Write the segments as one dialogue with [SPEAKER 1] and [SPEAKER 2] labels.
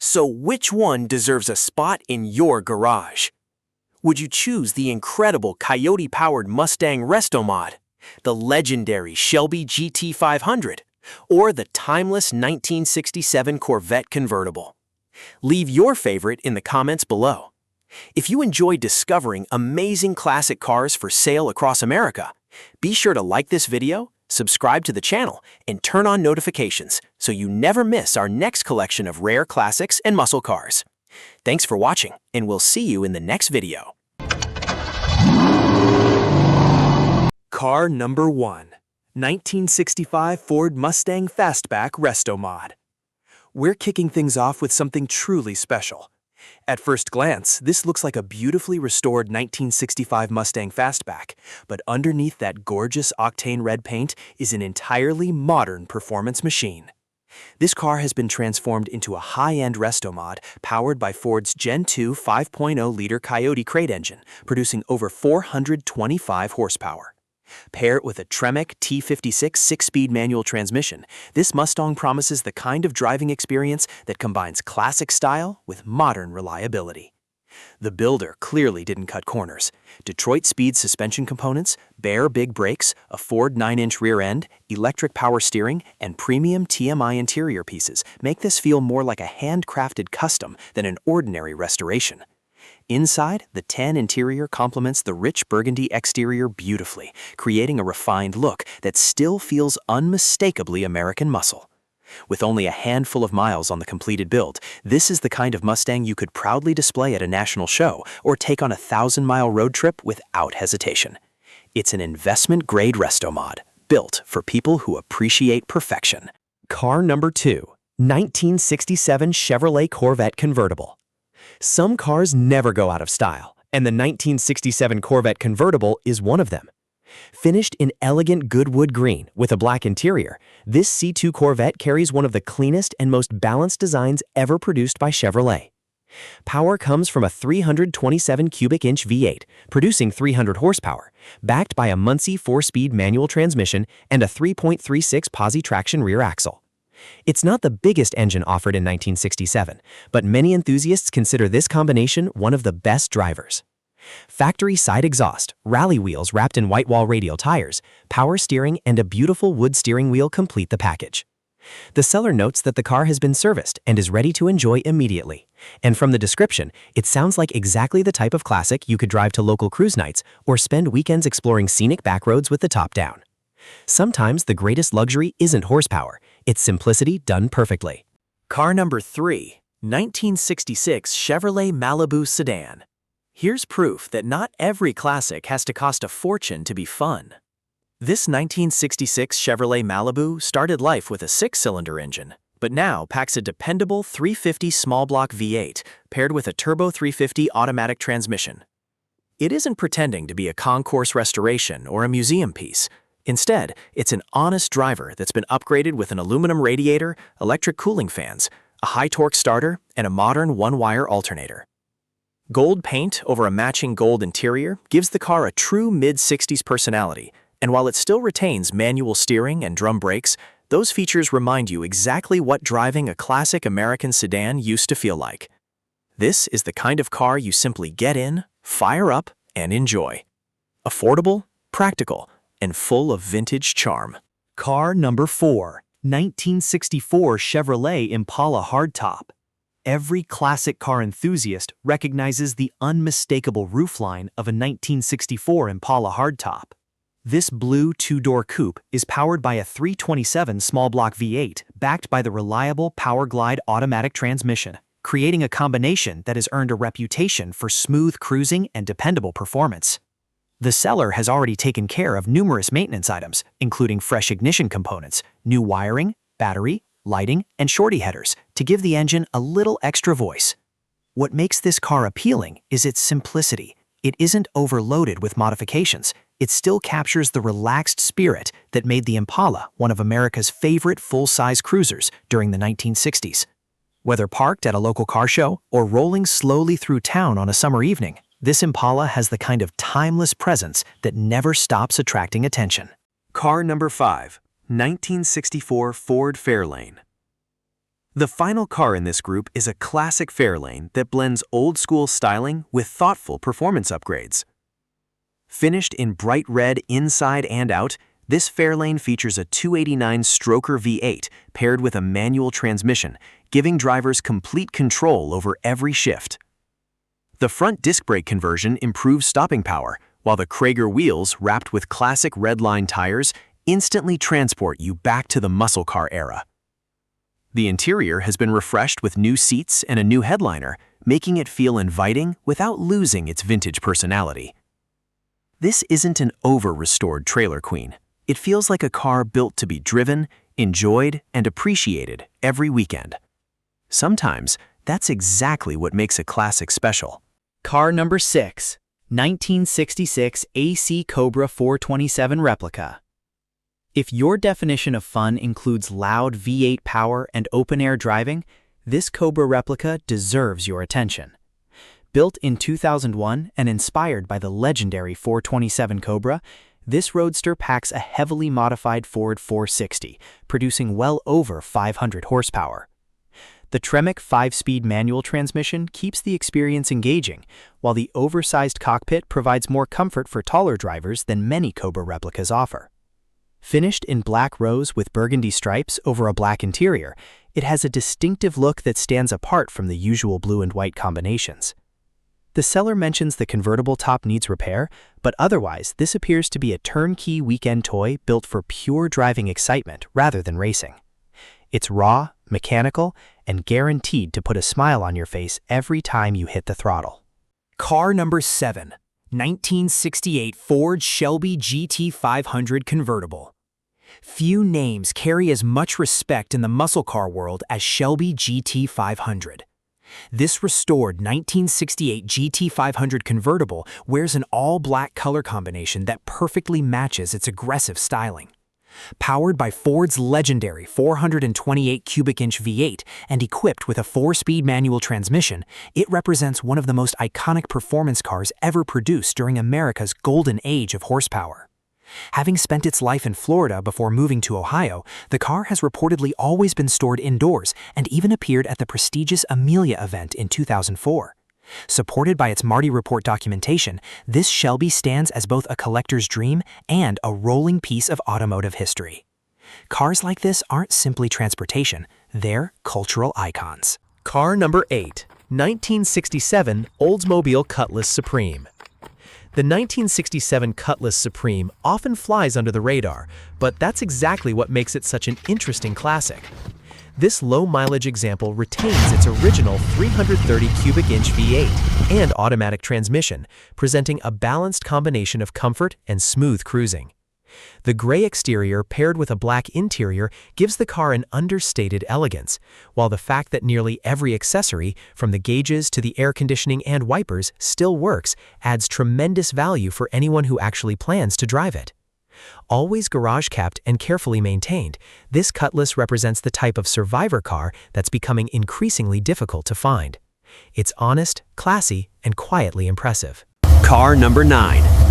[SPEAKER 1] So which one deserves a spot in your garage? Would you choose the incredible Coyote-powered Mustang Restomod, the legendary Shelby GT500, or the timeless 1967 Corvette Convertible? Leave your favorite in the comments below. If you enjoy discovering amazing classic cars for sale across America, be sure to like this video, subscribe to the channel, and turn on notifications so you never miss our next collection of rare classics and muscle cars. Thanks for watching, and we'll see you in the next video.
[SPEAKER 2] Car number 1, 1965 Ford Mustang Fastback Restomod. We're kicking things off with something truly special. At first glance, this looks like a beautifully restored 1965 Mustang Fastback, but underneath that gorgeous octane red paint is an entirely modern performance machine. This car has been transformed into a high-end Restomod powered by Ford's Gen 2 5.0-liter Coyote crate engine, producing over 425 horsepower. Pair it with a Tremec T56 6-speed manual transmission, this Mustang promises the kind of driving experience that combines classic style with modern reliability. The builder clearly didn't cut corners. Detroit Speed suspension components, bare big brakes, a Ford 9-inch rear end, electric power steering, and premium TMI interior pieces make this feel more like a handcrafted custom than an ordinary restoration. Inside, the tan interior complements the rich burgundy exterior beautifully, creating a refined look that still feels unmistakably American muscle. With only a handful of miles on the completed build, this is the kind of Mustang you could proudly display at a national show or take on a 1,000-mile road trip without hesitation. It's an investment-grade Restomod, built for people who appreciate perfection.
[SPEAKER 1] Car number 2, 1967 Chevrolet Corvette Convertible. Some cars never go out of style, and the 1967 Corvette Convertible is one of them. Finished in elegant Goodwood Green with a black interior, this C2 Corvette carries one of the cleanest and most balanced designs ever produced by Chevrolet. Power comes from a 327 cubic inch V8, producing 300 horsepower, backed by a Muncie 4-speed manual transmission and a 3.36 posi traction rear axle. It's not the biggest engine offered in 1967, but many enthusiasts consider this combination one of the best drivers. Factory side exhaust, rally wheels wrapped in white wall radial tires, power steering, and a beautiful wood steering wheel complete the package. The seller notes that the car has been serviced and is ready to enjoy immediately. And from the description, it sounds like exactly the type of classic you could drive to local cruise nights or spend weekends exploring scenic backroads with the top down. Sometimes the greatest luxury isn't horsepower, it's simplicity done perfectly.
[SPEAKER 2] Car number 3, 1966 Chevrolet Malibu Sedan. Here's proof that not every classic has to cost a fortune to be fun. This 1966 Chevrolet Malibu started life with a 6-cylinder engine, but now packs a dependable 350 small block V8 paired with a turbo 350 automatic transmission. It isn't pretending to be a concourse restoration or a museum piece. Instead, it's an honest driver that's been upgraded with an aluminum radiator, electric cooling fans, a high-torque starter, and a modern one-wire alternator. Gold paint over a matching gold interior gives the car a true mid-60s personality, and while it still retains manual steering and drum brakes, those features remind you exactly what driving a classic American sedan used to feel like. This is the kind of car you simply get in, fire up, and enjoy. Affordable, practical, and full of vintage charm.
[SPEAKER 1] Car number 4, 1964 Chevrolet Impala Hardtop. Every classic car enthusiast recognizes the unmistakable roofline of a 1964 Impala Hardtop. This blue 2-door coupe is powered by a 327 small block V8 backed by the reliable Powerglide automatic transmission, creating a combination that has earned a reputation for smooth cruising and dependable performance. The seller has already taken care of numerous maintenance items, including fresh ignition components, new wiring, battery, lighting, and shorty headers to give the engine a little extra voice. What makes this car appealing is its simplicity. It isn't overloaded with modifications. It still captures the relaxed spirit that made the Impala one of America's favorite full-size cruisers during the 1960s. Whether parked at a local car show or rolling slowly through town on a summer evening, this Impala has the kind of timeless presence that never stops attracting attention.
[SPEAKER 2] Car number 5, 1964 Ford Fairlane. The final car in this group is a classic Fairlane that blends old-school styling with thoughtful performance upgrades. Finished in bright red inside and out, this Fairlane features a 289 stroker V8 paired with a manual transmission, giving drivers complete control over every shift. The front disc brake conversion improves stopping power, while the Krager wheels, wrapped with classic redline tires, instantly transport you back to the muscle car era. The interior has been refreshed with new seats and a new headliner, making it feel inviting without losing its vintage personality. This isn't an over-restored trailer queen. It feels like a car built to be driven, enjoyed, and appreciated every weekend. Sometimes, that's exactly what makes a classic special.
[SPEAKER 3] Car number 6, 1966 AC Cobra 427 Replica. If your definition of fun includes loud V8 power and open-air driving, this Cobra replica deserves your attention. Built in 2001 and inspired by the legendary 427 Cobra, this roadster packs a heavily modified Ford 460, producing well over 500 horsepower. The Tremec 5-speed manual transmission keeps the experience engaging, while the oversized cockpit provides more comfort for taller drivers than many Cobra replicas offer. Finished in black rose with burgundy stripes over a black interior, it has a distinctive look that stands apart from the usual blue and white combinations. The seller mentions the convertible top needs repair, but otherwise this appears to be a turnkey weekend toy built for pure driving excitement rather than racing. It's raw, mechanical, and guaranteed to put a smile on your face every time you hit the throttle.
[SPEAKER 2] Car number 7, 1968 Ford Shelby GT500 Convertible. Few names carry as much respect in the muscle car world as Shelby GT500. This restored 1968 GT500 Convertible wears an all-black color combination that perfectly matches its aggressive styling. Powered by Ford's legendary 428 cubic inch V8 and equipped with a 4-speed manual transmission, it represents one of the most iconic performance cars ever produced during America's golden age of horsepower. Having spent its life in Florida before moving to Ohio, the car has reportedly always been stored indoors and even appeared at the prestigious Amelia event in 2004. Supported by its Marty Report documentation, this Shelby stands as both a collector's dream and a rolling piece of automotive history. Cars like this aren't simply transportation, they're cultural icons.
[SPEAKER 1] Car number 8, 1967 Oldsmobile Cutlass Supreme. The 1967 Cutlass Supreme often flies under the radar, but that's exactly what makes it such an interesting classic. This low-mileage example retains its original 330 cubic inch V8 and automatic transmission, presenting a balanced combination of comfort and smooth cruising. The gray exterior paired with a black interior gives the car an understated elegance, while the fact that nearly every accessory, from the gauges to the air conditioning and wipers, still works adds tremendous value for anyone who actually plans to drive it. Always garage-kept and carefully maintained, this Cutlass represents the type of survivor car that's becoming increasingly difficult to find. It's honest, classy, and quietly impressive.
[SPEAKER 2] Car number 9.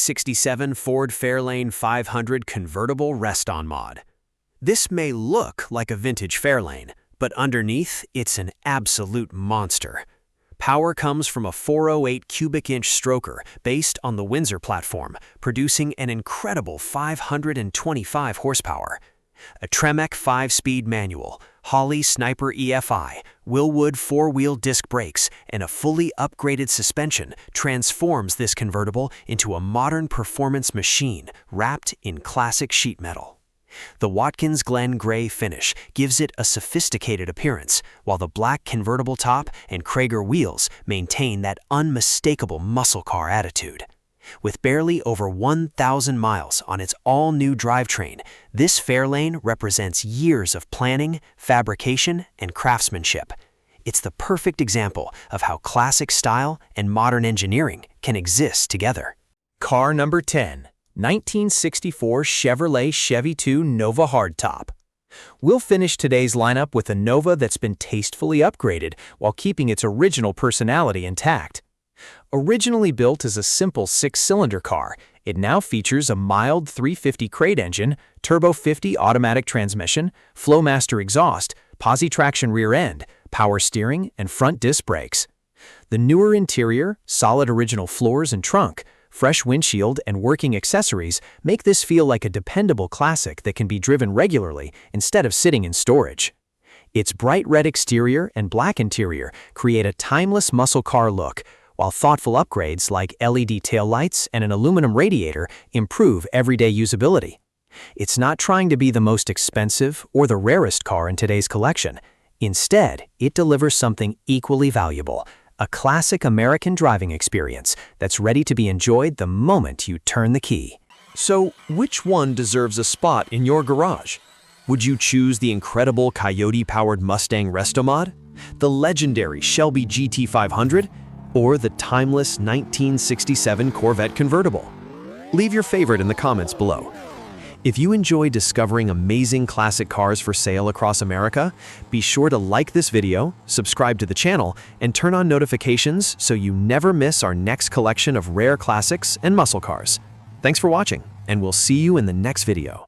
[SPEAKER 2] '67 Ford Fairlane 500 Convertible Restomod. This may look like a vintage Fairlane, but underneath, it's an absolute monster. Power comes from a 408 cubic inch stroker based on the Windsor platform, producing an incredible 525 horsepower. A Tremec 5-speed manual, Holley Sniper EFI, Willwood 4-wheel disc brakes, and a fully upgraded suspension transforms this convertible into a modern performance machine wrapped in classic sheet metal. The Watkins Glen gray finish gives it a sophisticated appearance, while the black convertible top and Krager wheels maintain that unmistakable muscle car attitude. With barely over 1,000 miles on its all-new drivetrain, this Fairlane represents years of planning, fabrication, and craftsmanship. It's the perfect example of how classic style and modern engineering can exist together.
[SPEAKER 4] Car number 10. 1964 Chevrolet Chevy 2 Nova Hardtop. We'll finish today's lineup with a Nova that's been tastefully upgraded while keeping its original personality intact. Originally built as a simple 6-cylinder car, it now features a mild 350 crate engine, Turbo 50 automatic transmission, Flowmaster exhaust, posi-traction rear end, power steering, and front disc brakes. The newer interior, solid original floors and trunk, fresh windshield, and working accessories make this feel like a dependable classic that can be driven regularly instead of sitting in storage. Its bright red exterior and black interior create a timeless muscle car look, while thoughtful upgrades like LED taillights and an aluminum radiator improve everyday usability. It's not trying to be the most expensive or the rarest car in today's collection. Instead, it delivers something equally valuable: a classic American driving experience that's ready to be enjoyed the moment you turn the key.
[SPEAKER 1] So, which one deserves a spot in your garage? Would you choose the incredible Coyote-powered Mustang Restomod, the legendary Shelby GT500, or the timeless 1967 Corvette Convertible? Leave your favorite in the comments below. If you enjoy discovering amazing classic cars for sale across America, be sure to like this video, subscribe to the channel, and turn on notifications so you never miss our next collection of rare classics and muscle cars. Thanks for watching, and we'll see you in the next video.